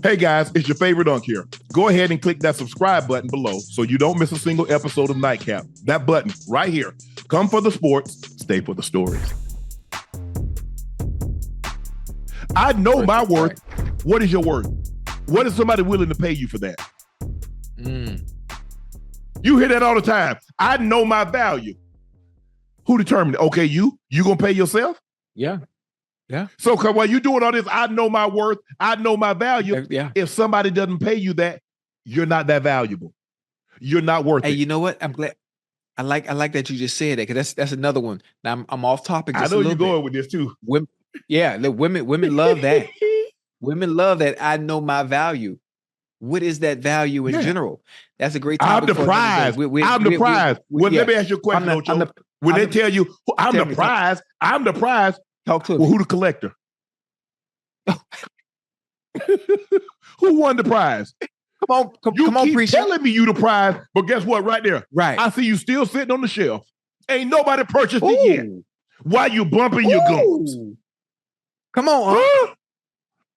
Hey guys, it's your favorite Unc here. Go ahead and click that subscribe button below so you don't miss a single episode of Nightcap. That button right here. Come for the sports, stay for the stories. I know my worth. What is your worth? What is somebody willing to pay you for that? You hear that all the time. I know my value. Who determined it? Okay, you gonna pay yourself? Yeah. So while you're doing all this, I know my worth, I know my value. Yeah. If somebody doesn't pay you that, you're not that valuable. You're not worth it. Hey, you know what? I'm glad. I like that you just said that, because that's another one. Now I'm off topic. I know you're going with this too. Women love that. Women love that. I know my value. What is that value in general? That's a great topic. I'm the prize. I'm the prize. Let me ask you a question, Ocho. When they tell you I'm the prize, talk to me. Well, who the collector? Who won the prize? Come on, preacher. Telling me you the prize, but guess what? Right there, right. I see you still sitting on the shelf. Ain't nobody purchased it yet. Why you bumping your gums? Come on, huh?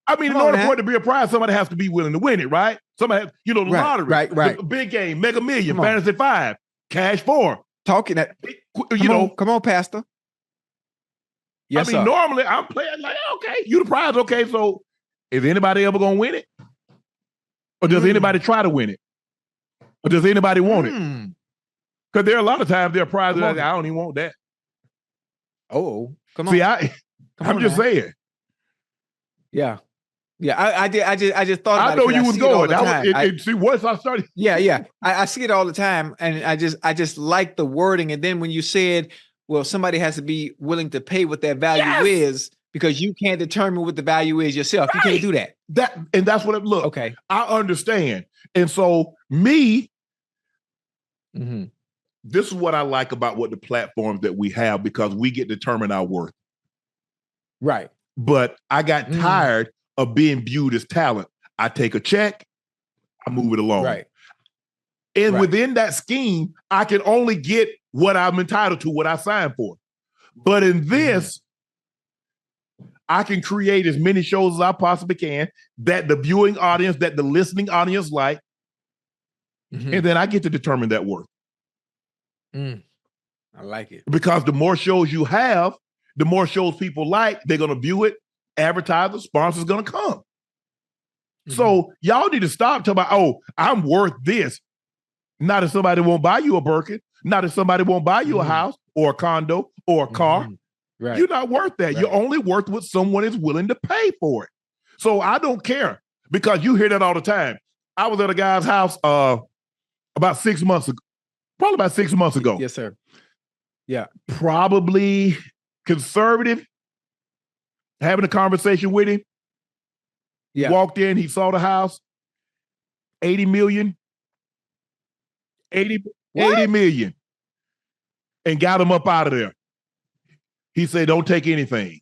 I mean, in order for it to be a prize, somebody has to be willing to win it, right? Somebody, the lottery, right. The big game, Mega Million, Fantasy 5, Cash 4. Talking that, come on, Pastor. Yes, I mean, normally I'm playing like, okay, you the prize, okay. So, is anybody ever gonna win it, or does anybody try to win it, or does anybody want it? Because there are a lot of times there are prizes like, I don't even want that. Oh, come on. See, I'm just saying. Yeah. I just thought. I know you was going. See, once I started. Yeah. I see it all the time, and I just like the wording. And then when you said, well, somebody has to be willing to pay what that value is, because you can't determine what the value is yourself. Right. You can't do that. That's what it looks. Okay. I understand. And so this is what I like about what the platforms that we have, because we get to determine our worth. Right. But I got tired of being viewed as talent. I take a check, I move it along. Right. And within that scheme, I can only get what I'm entitled to, what I signed for. But in this, I can create as many shows as I possibly can that the viewing audience, that the listening audience like, and then I get to determine that worth. I like it. Because the more shows you have, the more shows people like, they're going to view it, advertisers, sponsors going to come. So y'all need to stop talking about, I'm worth this. Not if somebody won't buy you a Birkin, not if somebody won't buy you a house or a condo or a car. Right. You're not worth that. Right. You're only worth what someone is willing to pay for it. So I don't care, because you hear that all the time. I was at a guy's house about 6 months ago, probably about 6 months ago. Yes, sir. Yeah. Probably conservative, having a conversation with him. Yeah. Walked in, he saw the house, 80 million, and got him up out of there. He said, don't take anything.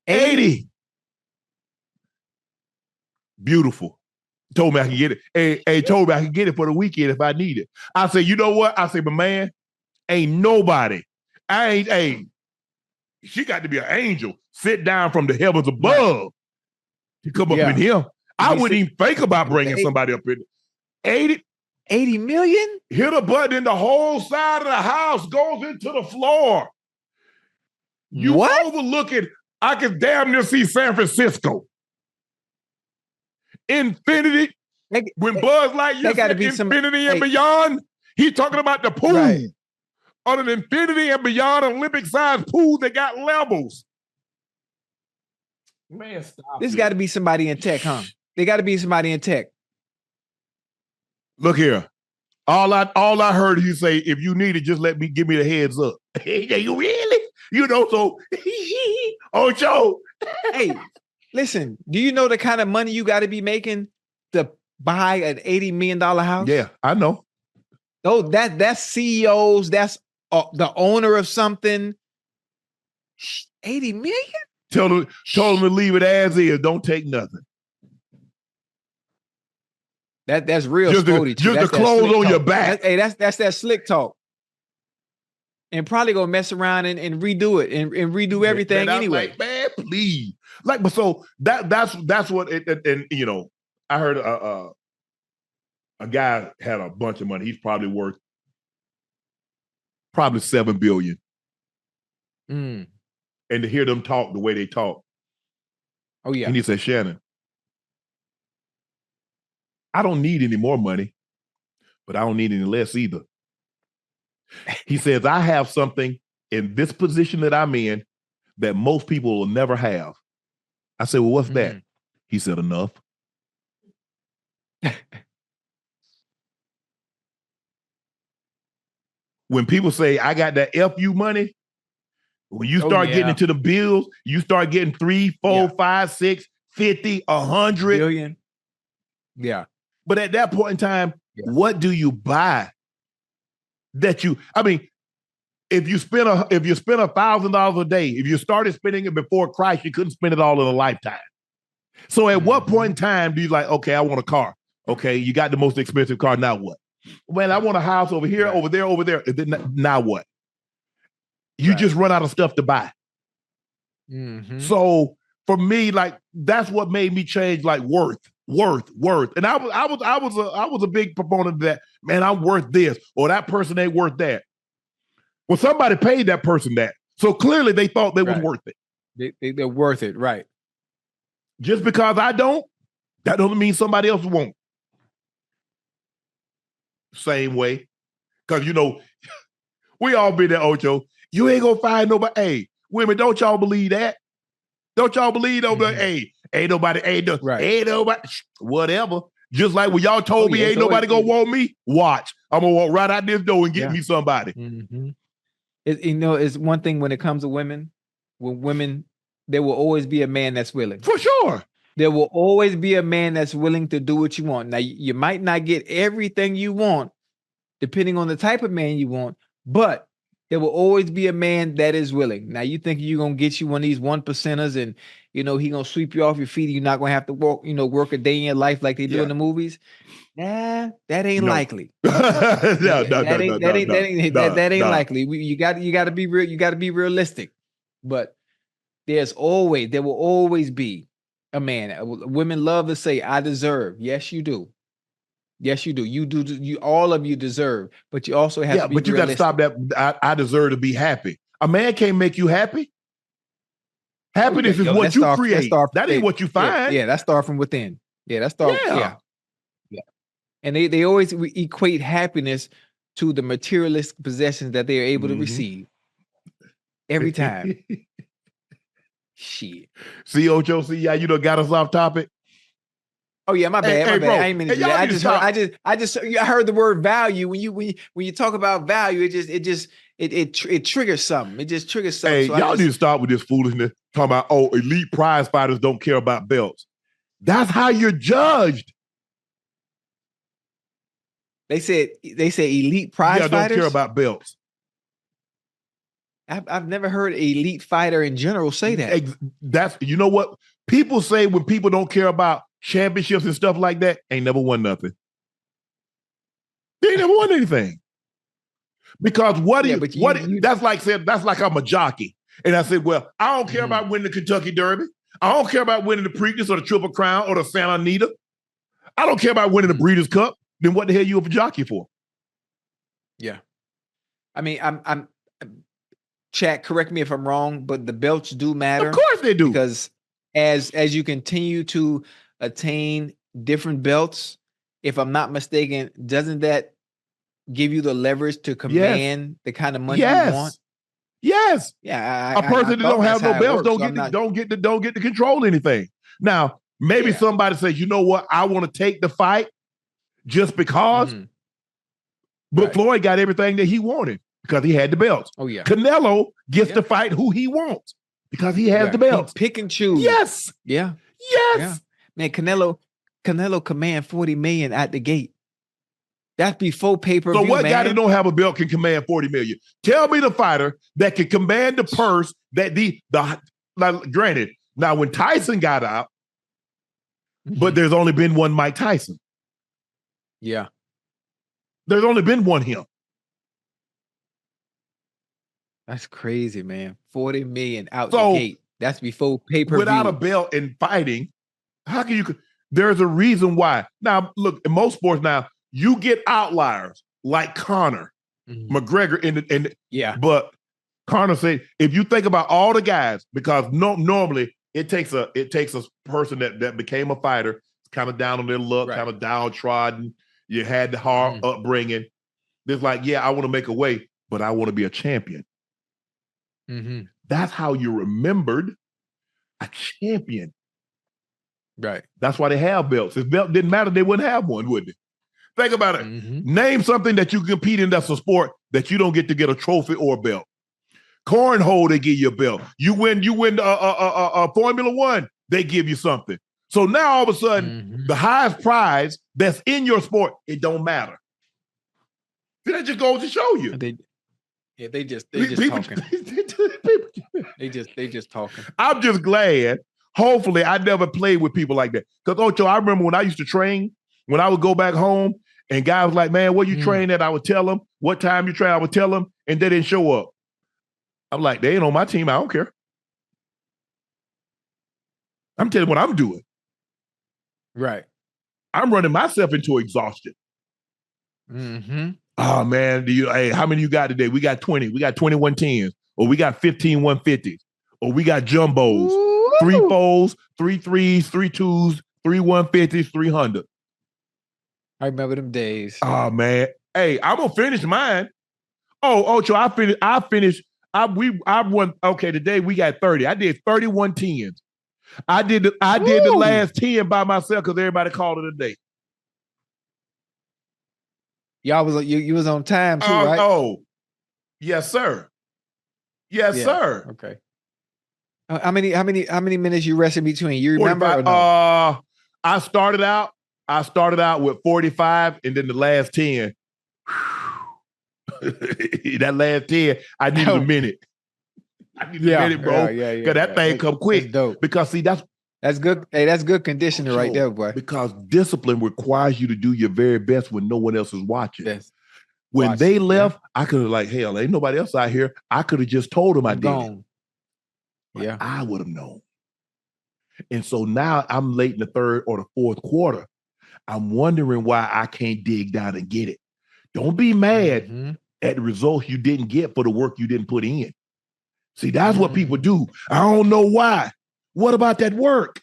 80. Beautiful. Told me I can get it. Told me I can get it for the weekend if I need it. I said, you know what? I said, but man, ain't nobody. She got to be an angel. Sit down from the heavens above to come up in here. I wouldn't even think about bringing somebody up in 80 million? Hit a button and the whole side of the house goes into the floor. You overlook it. I can damn near see San Francisco. Infinity. When Buzz Lightyear said infinity and beyond, he's talking about the pool. Right. On an infinity and beyond Olympic-sized pool that got levels. Man, stop. This got to be somebody in tech, huh? They got to be somebody in tech. Look here. All I heard you say, if you need it, just give me the heads up. You really? So Ocho. Hey, listen, do you know the kind of money you got to be making to buy an $80 million house? Yeah, I know. Oh, that's CEOs, that's the owner of something. 80 million? Told him to leave it as is. Don't take nothing. That's real. Just the clothes on your back. That's that slick talk. and probably gonna mess around and redo it and redo everything man, anyway. Like, man, please. Like, but so that's what and you know, I heard a guy had a bunch of money. He's probably worth probably $7 billion. Mm. And to hear them talk the way they talk. Oh, yeah. And he said, Shannon, I don't need any more money, but I don't need any less either. He says, I have something in this position that I'm in that most people will never have. I said, well, what's that? He said, enough. When people say, I got that FU money, when you start getting into the bills, you start getting 3, 4, 5, 6, 50, 100 billion. Yeah. But at that point in time, what do you buy? That you, I mean, if you spend $1,000 a day, if you started spending it before Christ, you couldn't spend it all in a lifetime. So at what point in time do you like, okay, I want a car. Okay, you got the most expensive car. Now what? Man, I want a house over here, over there, over there. Now what? You just run out of stuff to buy. So for me, like that's what made me change. Like worth. And I was a big proponent of that. Man, I'm worth this, or that person ain't worth that. Well, somebody paid that person that, so clearly they thought they was worth it. They're worth it, right? Just because I don't, that doesn't mean somebody else won't. Same way, because you know, we all been there, Ocho. You ain't gonna find nobody. Hey, women, don't y'all believe that? Don't y'all believe nobody? Hey, ain't nobody, whatever. Just like when y'all told me ain't nobody gonna want me, watch. I'm gonna walk right out this door and get me somebody. You know, it's one thing when it comes to women. When women, there will always be a man that's willing. For sure. There will always be a man that's willing to do what you want. Now, you might not get everything you want, depending on the type of man you want, but there will always be a man that is willing. Now, you think you're going to get you one of these 1%ers and, you know, he going to sweep you off your feet and you're not going to have to work a day in your life like they do in the movies? Nah, that ain't likely. That ain't likely. You got to be real. You got to be realistic. But there will always be a man. Women love to say, I deserve. Yes, you do. Yes, you do. You all of you deserve, but you also have to be but you got to stop that. I deserve to be happy. A man can't make you happy. Happiness is what you create. That ain't what you find. Yeah, that start from within. Yeah, that start. Yeah. And they always equate happiness to the materialistic possessions that they are able to receive. Every time. Shit. See, Ocho, you done got us off topic. Oh yeah, my bad. My bad. Bro, I ain't mean to do that. I heard the word value. When you talk about value, it triggers something. It just triggers something. Hey, so y'all need to stop with this foolishness. Talking about elite prize fighters don't care about belts. That's how you're judged. They say elite prize fighters don't care about belts. I've never heard an elite fighter in general say that. That's, you know what people say when people don't care about championships and stuff like that, ain't never won nothing. They ain't never won anything. Because that's like I'm a jockey. And I said, well, I don't care about winning the Kentucky Derby. I don't care about winning the Preakness or the Triple Crown or the Santa Anita. I don't care about winning the Breeders' Cup. Then what the hell you a jockey for? Yeah. I mean, I'm chat, correct me if I'm wrong, but the belts do matter. Of course they do. Because as you continue to attain different belts, if I'm not mistaken, doesn't that give you the leverage to command the kind of money you want? Yes. Yeah. A person that don't have no belts don't get to control anything. Now, maybe somebody says, you know what, I want to take the fight just because. But Floyd got everything that he wanted because he had the belts. Oh yeah. Canelo gets to fight who he wants because he has the belts. Pick and choose. Yes. Yeah. Yes. Yeah. Man, Canelo command 40 million at the gate. That's before pay-per-view. So what guy that don't have a belt can command 40 million? Tell me the fighter that can command the purse that granted, now when Tyson got out, but there's only been one Mike Tyson. Yeah. There's only been one him. That's crazy, man. 40 million out the So gate. That's before without a pay-per-view. belt in fighting, how can you? There's a reason why. Now, look, in most sports now, you get outliers like Conor McGregor Yeah. but Conor said, if you think about all the guys, because normally it takes a person that became a fighter, kind of down on their luck, kind of downtrodden. You had the hard upbringing. It's like, yeah, I want to make a way, but I want to be a champion. That's how you remembered a champion. Right. That's why they have belts. If belt didn't matter, they wouldn't have one, would they? Think about it. Name something that you compete in that's a sport that you don't get to get a trophy or a belt. Cornhole, they give you a belt. You win Formula One, they give you something. So now all of a sudden, the highest prize that's in your sport, it don't matter. That just goes to show you. They just talking. they just talking. I'm just glad. Hopefully, I never played with people like that. Because Ocho, I remember when I used to train, when I would go back home, and guys was like, "Man, where you train at?" I would tell them what time you train. I would tell them, and they didn't show up. I'm like, they ain't on my team. I don't care. I'm telling you what I'm doing. Right. I'm running myself into exhaustion. Oh, man. Hey, how many you got today? We got 20. We got 21 10s. Or we got 15 150s. Or we got jumbos. Ooh. 3 4s, 3 3s, 3 2s, 3 150s, 300. I remember them days. Oh, man. Hey, I'm going to finish mine. Oh, Ocho, I finished. I won. Okay, today we got 30. I did 31 10s. I did the last 10 by myself because everybody called it a day. Y'all was you was on time too, right? Oh, yes, sir. Yes, sir. Okay. How many minutes you rest in between? You remember? 45, or no? I started out with 45, and then the last 10. That last 10, I needed a minute. I needed a minute, bro. Because that thing come quick. That's dope. Because see, that's good. Hey, that's good conditioning right there, boy. Because discipline requires you to do your very best when no one else is watching. When they left, I could have like, hell, ain't nobody else out here. I could have just told them I did it. But I would have known. And so now I'm late in the third or the fourth quarter. I'm wondering why I can't dig down and get it. Don't be mad at the results you didn't get for the work you didn't put in. See, that's what people do. I don't know why. What about that work?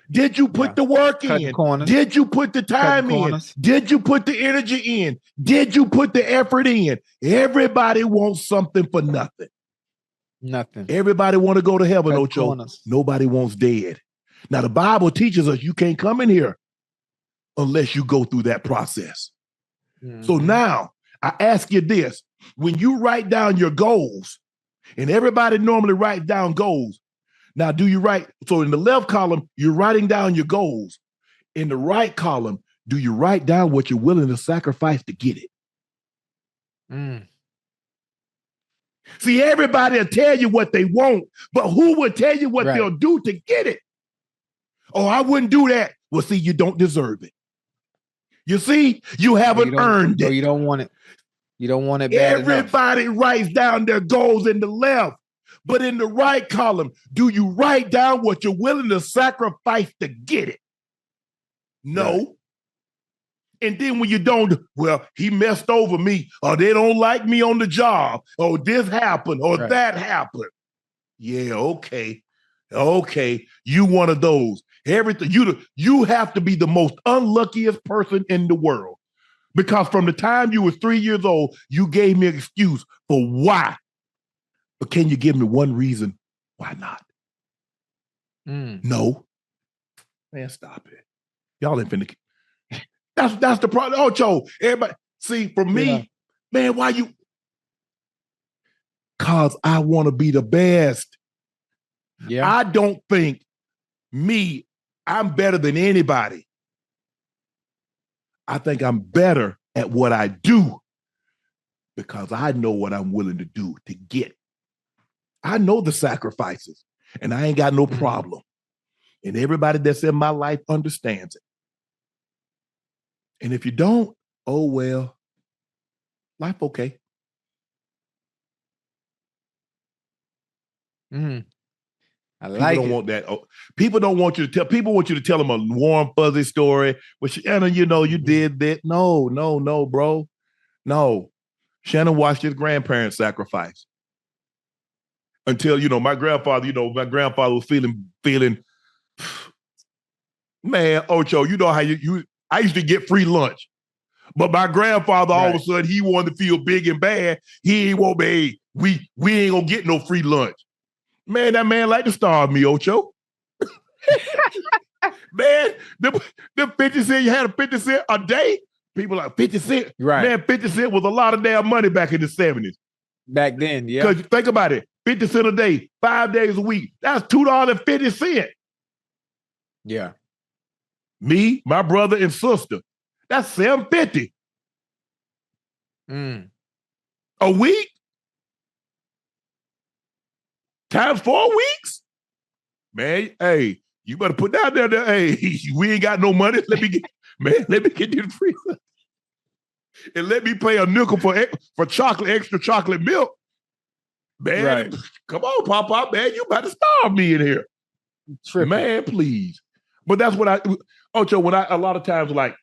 Did you put the work in? Did you put the time in? Did you put the energy in? Did you put the effort in? Everybody wants something for nothing. Nothing. Everybody want to go to heaven, Ocho. Nobody wants dead. Now, the Bible teaches us you can't come in here unless you go through that process. So now, I ask you this. When you write down your goals, and everybody normally writes down goals, now, do you write? So in the left column, you're writing down your goals. In the right column, do you write down what you're willing to sacrifice to get it? See, everybody will tell you what they want, but who will tell you what they'll do to get it? Oh, I wouldn't do that. Well, see, you don't deserve it. You see, you haven't earned it. You don't want it. You don't want it bad enough. Everybody writes down their goals in the left. But in the right column, do you write down what you're willing to sacrifice to get it? No. Right. And then when you don't, well, he messed over me, or they don't like me on the job, or this happened, or that happened. Yeah, okay. Okay, you one of those. Everything you have to be the most unluckiest person in the world. Because from the time you was 3 years old, you gave me an excuse for why. But can you give me one reason why not? No. Man, stop it. Y'all ain't finna. That's the problem. Ocho, everybody. See, for me, man, why you? Because I want to be the best. Yeah. I don't think I'm better than anybody. I think I'm better at what I do because I know what I'm willing to do to get. I know the sacrifices, and I ain't got no problem. And everybody that's in my life understands it. And if you don't, oh well, life okay. I People like don't it. want that. People don't want you to tell. People want you to tell them a warm, fuzzy story. But Shannon, you know, you did that. No, bro. No. Shannon watched his grandparents sacrifice until, you know, my grandfather was feeling, man, Ocho, you know how I used to get free lunch. But my grandfather, all of a sudden, he wanted to feel big and bad. He ain't want me. We ain't gonna get no free lunch. Man, that man like to starve me, Ocho. Man, the 50 cent, you had a 50 cent a day. People like 50 cent. Right. Man, 50 cent was a lot of damn money back in the 70s. Back then, yeah. Because think about it, 50 cent a day, 5 days a week. That's $2.50. Yeah. Me, my brother, and sister. That's $7.50. A week? Times 4 weeks? Man, hey, you better put down there. Hey, we ain't got no money. Let me get you the free. And let me pay a nickel for extra chocolate milk. Man, come on, Pop, man. You about to starve me in here. Tripping. Man, please. But that's what Ocho, a lot of times, like,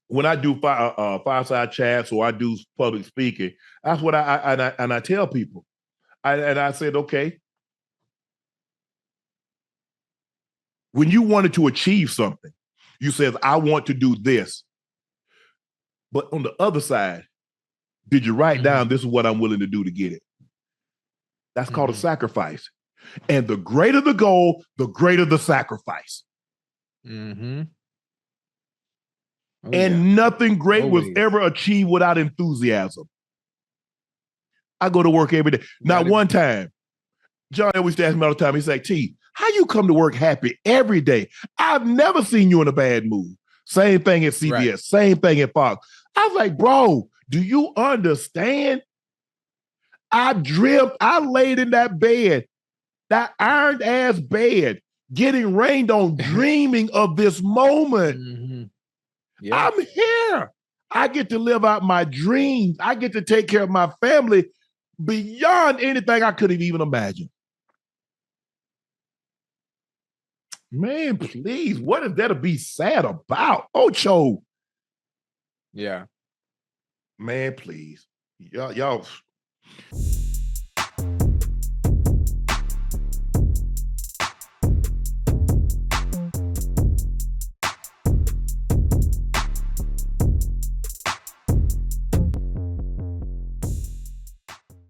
when I do fireside chats or I do public speaking, that's what I tell people. I said, okay, when you wanted to achieve something, you said, I want to do this. But on the other side, did you write down, this is what I'm willing to do to get it? That's called a sacrifice. And the greater the goal, the greater the sacrifice. Nothing great was ever achieved without enthusiasm. I go to work every day. Now, one time, John always asked me all the time, he's like, T, how you come to work happy every day? I've never seen you in a bad mood. Same thing at CBS, same thing at Fox. I was like, bro, do you understand? I laid in that bed, that iron ass bed, getting rained on, dreaming of this moment. I'm here. I get to live out my dreams. I get to take care of my family beyond anything I could have even imagined. Man, please, what is there to be sad about? Ocho. Yeah. Man, please. Y'all.